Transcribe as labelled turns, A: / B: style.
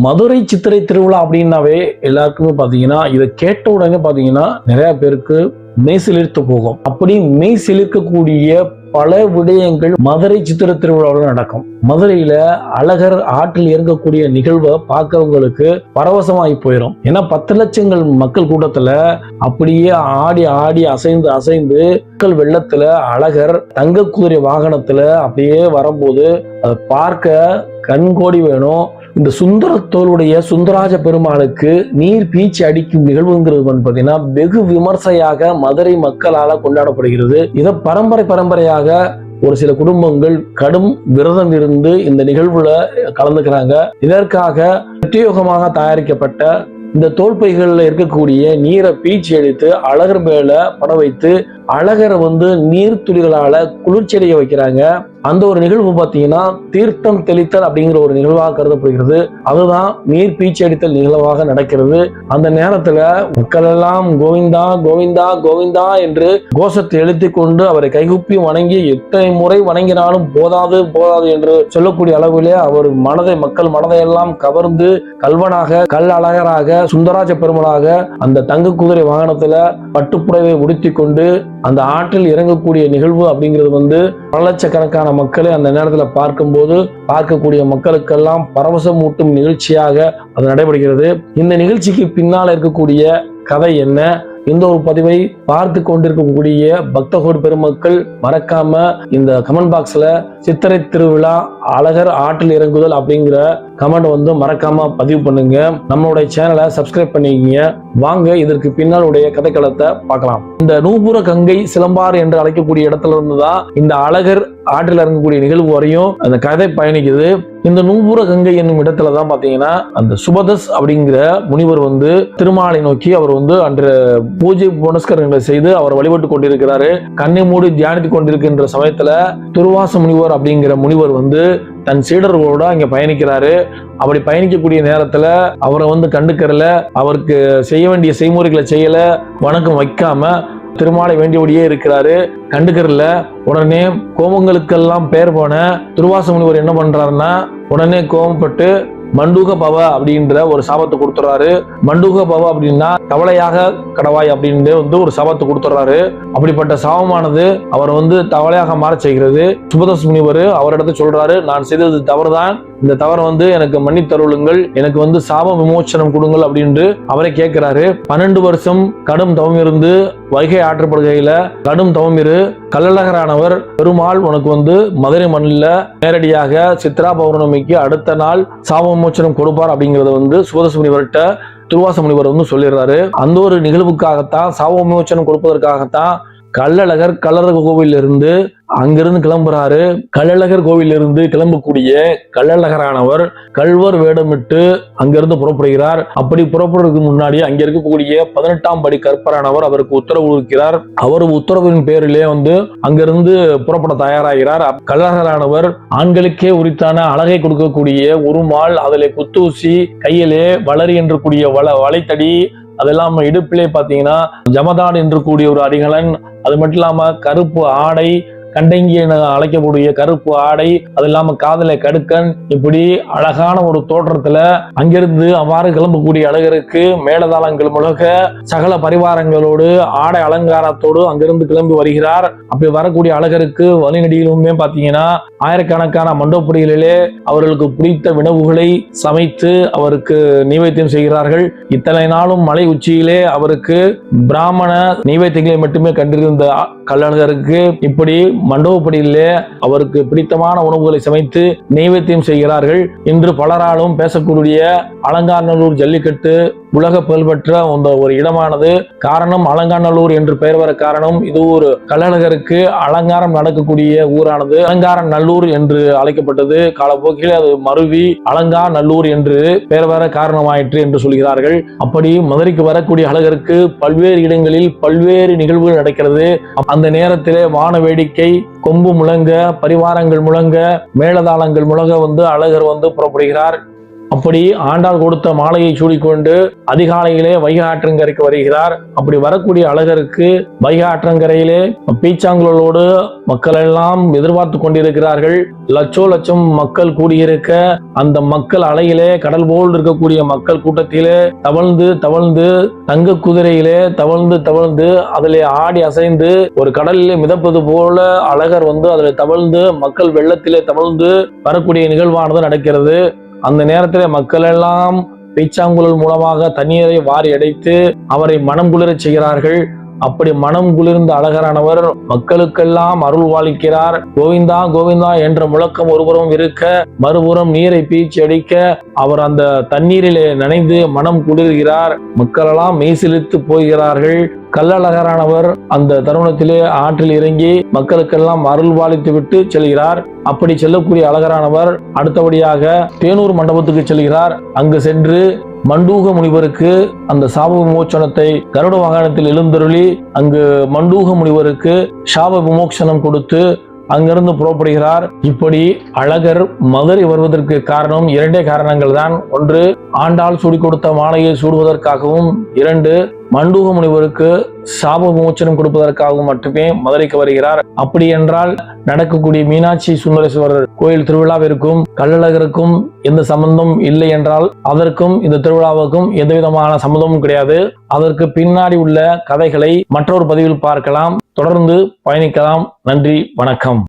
A: மதுரை சித்திரை திருவிழா அப்படின்னாவே எல்லாருக்குமே பாத்தீங்கன்னா இதை கேட்ட உடனே பாத்தீங்கன்னா நிறைய பேருக்கு மெய் சிலிர்த்து போகும். அப்படி மெய் சிலிர்க்கக்கூடிய பல விடயங்கள் மதுரை சித்திரை திருவிழாவில் நடக்கும். மதுரையில அழகர் ஆற்றில் இறங்கக்கூடிய நிகழ்வை பார்க்கறவங்களுக்கு பரவசமாகி போயிடும். ஏன்னா 10 லட்சங்கள் மக்கள் கூட்டத்துல அப்படியே ஆடி ஆடி அசைந்து அசைந்து மக்கள் வெள்ளத்துல அழகர் தங்க குதிரை வாகனத்துல அப்படியே வரும்போது அதை பார்க்க கண்கோடி வேணும். இந்த சுந்தரத்தோளுடைய சுந்தராஜ பெருமாளுக்கு நீர் பீச்சி அடிக்கும் நிகழ்வுங்கிறது பார்த்தீங்கன்னா வெகு விமர்சையாக மதுரை மக்களால கொண்டாடப்படுகிறது. இதை பரம்பரையாக ஒரு சில குடும்பங்கள் கடும் விரதம் இருந்து இந்த நிகழ்வுல கலந்துக்கிறாங்க. இதற்காக பிரத்யேகமாக தயாரிக்கப்பட்ட இந்த தோல்பைகள்ல இருக்கக்கூடிய நீரை பீச்சி அடித்து அழகர் மேல பட வைத்து அழகரை நீர் துளிகளால குளிர்ச்சியடைய வைக்கிறாங்க. அந்த ஒரு நிகழ்வு பார்த்தீங்கன்னா தீர்த்தம் தெளித்தல் அப்படிங்கிற ஒரு நிகழ்வாக கருதப்படுகிறது. அதுதான் நீர் பீச்சி அடித்தல் நிகழ்வாக நடக்கிறது. அந்த நேரத்துல மக்கள் எல்லாம் கோவிந்தா கோவிந்தா கோவிந்தா என்று கோஷத்தை எழுத்தி கொண்டு அவரை கைகுப்பி வணங்கி எத்தனை முறை வணங்கினாலும் போதாது என்று சொல்லக்கூடிய அளவிலே அவர் மக்கள் மனதை எல்லாம் கவர்ந்து கல்வனாக கல் அழகராக சுந்தராஜ பெருமளாக அந்த தங்க குதிரை வாகனத்துல பட்டுப்புடவை உடுத்தி கொண்டு அந்த ஆற்றில் இறங்கக்கூடிய நிகழ்வு அப்படிங்கிறது பல லட்சக்கணக்கான மக்களை அந்த நேரத்தில் பார்க்கும்போது பார்க்கக்கூடிய மக்களுக்கெல்லாம் பரவசம் ஊட்டும் நிகழ்ச்சியாக அது நடைபெறுகிறது. இந்த நிகழ்ச்சிக்கு பின்னால் இருக்கக்கூடிய கதை என்ன? இந்த ஒரு பதிவை பார்த்து கொண்டிருக்கக்கூடிய பக்தகோடி பெருமக்கள் மறக்காம இந்த கமெண்ட் பாக்ஸ்ல சித்திரை திருவிழா அழகர் ஆற்றில் இறங்குதல் அப்படிங்கிற கமெண்ட் மறக்காம பதிவு பண்ணுங்க. நம்மளுடைய சேனலை சப்ஸ்கிரைப் பண்ணிக்கங்க. வாங்க இதற்கு பின்னால் உடைய கதைக்களத்தை பார்க்கலாம். இந்த நூபுர கங்கை சிலம்பாறு என்று அழைக்கக்கூடிய இடத்துல இருந்துதான் இந்த அழகர் ஆற்றில் இறங்கக்கூடிய நிகழ்வு வரையும் அந்த கதை பயணிக்குது. இந்த நூபுர கங்கை என்னும் இடத்துலதான் பாத்தீங்கன்னா அந்த சுபதஸ் அப்படிங்கிற முனிவர் திருமாலை நோக்கி அவர் அன்று பூஜை புனஸ்கரங்களை செய்து அவர் வழிபட்டு கொண்டிருக்கிறாரு. கண்ணை மூடி தியானித்துக் கொண்டிருக்கின்ற சமயத்துல துர்வாச முனிவர் அப்படிங்கிற முனிவர் தன் சீடர்களோட அங்க பயணிக்கிறாரு. அப்படி பயணிக்கக்கூடிய நேரத்துல அவரை கண்டுக்கறல, அவருக்கு செய்ய வேண்டிய செய்முறைகளை செய்யல, வணக்கம் வைக்காம திருமாலை வேண்டியபடியே இருக்கிறாரு, கண்டுக்கறல. உடனே கோபங்களுக்கெல்லாம் பேர் போன துர்வாச முனிவர் என்ன பண்றாருன்னா உடனே கோபப்பட்டு மண்டூக பவ அப்படின்ற ஒரு சாபத்தை கொடுத்துறாரு. மண்டூக பவ அப்படின்னா தவளையாக கடவாய் அப்படின்னு ஒரு சாபத்தை கொடுத்துறாரு. அப்படிப்பட்ட சாபமானது அவர் தவளையாக மாற செய்கிறது. சுபதஸ் முனிவர் அவரிடத்தை சொல்றாரு, நான் செய்தது தவறுதான், இந்த தவறு எனக்கு மன்னித்தருளுங்கள், எனக்கு சாப விமோச்சனம் கொடுங்கள் அப்படின்னு அவரை கேட்கிறாரு. 12 வருஷம் கடும் தவம் இருந்து வைகை ஆற்றுப்படுகையில கடும் தவம் இரு கள்ளழகரானவர் பெருமாள் உனக்கு மதுரை மண்ணில் நேரடியாக சித்ரா பௌர்ணமிக்கு அடுத்த நாள் சாப விமோச்சனம் கொடுப்பார் அப்படிங்கறத சுபதஸ் முனிவர்கிட்ட துர்வாச முனிவர் சொல்லிடுறாரு. அந்த ஒரு நிகழ்வுக்காகத்தான் சாப விமோச்சனம் கொடுப்பதற்காகத்தான் கள்ளழகர் கள்ளழகர் கோவில் இருந்து அங்கிருந்து கிளம்புறாரு. கள்ளழகர் கோவில் இருந்து கிளம்பக்கூடிய கள்ளழகரானவர் கல்வர் வேடமிட்டு அங்கிருந்து புறப்படுகிறார். அப்படி புறப்படுறதுக்கு முன்னாடி அங்க இருக்கக்கூடிய 18ஆம் படி கற்பரானவர் அவருக்கு உத்தரவு கொடுக்கிறார். அவர் உத்தரவின் பேரிலே அங்கிருந்து புறப்பட தயாராகிறார். கள்ளழகரானவர் ஆண்களுக்கே உரித்தான அழகை கொடுக்கக்கூடிய உருமால், அதிலே குத்தூசி, கையிலே வளரி என்று கூடிய வளைத்தடி, அதெல்லாம் இடுப்பிலே பாத்தீங்கன்னா ஜமதான் என்று கூடிய ஒரு அடிகளன், அது மட்டும் இல்லாம கருப்பு ஆடை, கண்டங்கி என அழைக்கக்கூடிய கருப்பு ஆடை, அது இல்லாம காதலை கடுக்கன், இப்படி அழகான ஒரு தோற்றத்துல அங்கிருந்து அவ்வாறு கிளம்பக்கூடிய அழகருக்கு மேலதாளங்கள் முழக சகல பரிவாரங்களோடு ஆடை அலங்காரத்தோடு அங்கிருந்து கிளம்பி வருகிறார். அப்படி வரக்கூடிய அழகருக்கு வழிநடியிலுமே பாத்தீங்கன்னா ஆயிரக்கணக்கான மண்டபப்படிகளிலே அவர்களுக்கு பிடித்த வினவுகளை சமைத்து அவருக்கு நைவேத்தியம் செய்கிறார்கள். இத்தனை நாளும் மலை உச்சியிலே அவருக்கு பிராமண நைவேத்தியங்களை மட்டுமே கண்டிருந்த கள்ளழகருக்கு இப்படி மண்டபப்படியிலே அவருக்கு பிடித்தமான உணவுகளை சமைத்து நைவேத்தியம் செய்கிறார்கள். இன்று பலராலும் பேசக்கூடிய அலங்காநல்லூர் ஜல்லிக்கட்டு உலக புகழ்பெற்ற ஒரு இடமானது. காரணம் அலங்காநல்லூர் என்று பெயர் வர காரணம் இது ஒரு கள்ளழகருக்கு அலங்காரம் நடக்கக்கூடிய ஊரானது அலங்கார நல்லூர் என்று அழைக்கப்பட்டது. காலப்போக்கில் அது மருவி அலங்கா நல்லூர் என்று பெயர் வர காரணமாயிற்று என்று சொல்கிறார்கள். அப்படி மதுரைக்கு வரக்கூடிய அழகருக்கு பல்வேறு இடங்களில் பல்வேறு நிகழ்வுகள் நடக்கிறது. அந்த நேரத்திலே வான வேடிக்கை, கொம்பு முழங்க, பரிவாரங்கள் முழங்க, மேலதாளங்கள் முழங்க அழகர் புறப்படுகிறார். அப்படி ஆண்டாள் கொடுத்த மாலையை சூடிக்கொண்டு அதிகாலையிலே வைகை ஆற்றங்கரைக்கு வருகிறார். அப்படி வரக்கூடிய அழகருக்கு வைகை ஆற்றங்கரையிலே பீச்சாங்குழலோடு மக்கள் எல்லாம் எதிர்பார்த்து கொண்டிருக்கிறார்கள். லட்சம் மக்கள் கூடியிருக்க அந்த மக்கள் அலையிலே கடல் போல் இருக்கக்கூடிய மக்கள் கூட்டத்திலே தவழ்ந்து தங்க குதிரையிலே தவழ்ந்து அதிலே ஆடி அசைந்து ஒரு கடலிலே மிதப்பது போல அழகர் அதில் தவழ்ந்து மக்கள் வெள்ளத்திலே தவழ்ந்து வரக்கூடிய நிகழ்வானது நடக்கிறது. அந்த நேரத்திலே மக்கள் எல்லாம் பீச்சாங்குழல் மூலமாக தண்ணீரை வாரி அடைத்து அவரை மனம் குளிரச் செய்கிறார்கள். அப்படி மனம் குளிர்ந்த அழகரானவர் மக்களுக்கெல்லாம் அருள் பாலிக்கிறார். கோவிந்தா கோவிந்தா என்ற முழக்கம் ஒருபுறம் இருக்க, மறுபுறம் நீரை பீச்சி அடிக்க அவர் அந்த தண்ணீரிலே நனைந்து மனம் குளிர்கிறார். மக்களெல்லாம் மெய்சிலிர்த்து போகிறார்கள். கள்ளழகரானவர் அந்த தருணத்திலே ஆற்றில் இறங்கி மக்களுக்கெல்லாம் அருள் பாலித்து விட்டு செல்கிறார். அப்படி செல்லக்கூடிய அழகரானவர் அடுத்தபடியாக தேனூர் மண்டபத்துக்கு செல்கிறார். அங்கு சென்று மண்டூக முனிவருக்கு அந்த சாப விமோச்சனத்தை கருட வாகனத்தில் எழுந்தருளி அங்கு மண்டூக முனிவருக்கு சாப விமோச்சனம் கொடுத்து அங்கிருந்து புறப்படுகிறார். இப்படி அழகர் மதுரை வருவதற்கு காரணம் இரண்டே காரணங்கள் தான். ஒன்று, ஆண்டாள் சூடி கொடுத்த மாலையை சூடுவதற்காகவும், இரண்டு, மண்டூக முனிவருக்கு சாப விமோச்சனம் கொடுப்பதற்காகவும் மட்டுமே மதுரைக்கு வருகிறார். அப்படி என்றால் நடக்கக்கூடிய மீனாட்சி சுந்தரேஸ்வரர் கோயில் திருவிழாவிற்கும் கள்ளழகருக்கும் எந்த சம்பந்தம் இல்லை என்றால் அதற்கும் இந்த திருவிழாவுக்கும் எந்த விதமான சம்பந்தமும் கிடையாது. அதற்கு பின்னாடி உள்ள கதைகளை மற்றொரு பதிவில் பார்க்கலாம். தொடர்ந்து பயணிக்கலாம். நன்றி, வணக்கம்.